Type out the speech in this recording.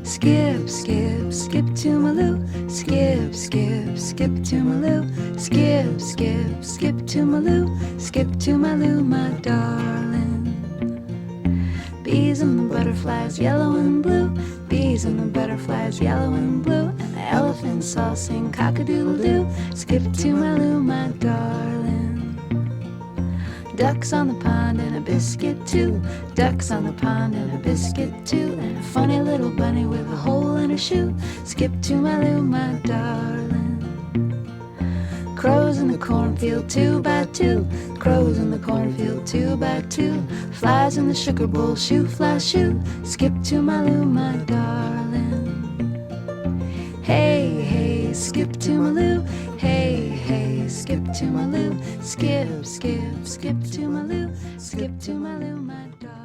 Skip, skip, skip to my loo. Skip, skip, skip to my loo. Skip, skip, skip to my loo. Skip to my loo, my darling. Bees and the butterflies, yellow and blue. Bees and the butterflies, yellow and blue. And the elephants all sing cock-a-doodle-doo. Skip to my loo, my darling. Ducks on the pond and a biscuit too. Ducks on the pond and a biscuit too. And a funny little bunny with a hole in her shoe. Skip to my loo, my darling. Crows in the cornfield 2 by 2. Crows in the cornfield 2 by 2. Flies in the sugar bowl, shoo, fly, shoo. Skip to my loo, my darling. Hey, hey, skip to my loo. Hey, hey, skip to my loo. Skip, skip, skip to my loo. Skip to my loo, my darling.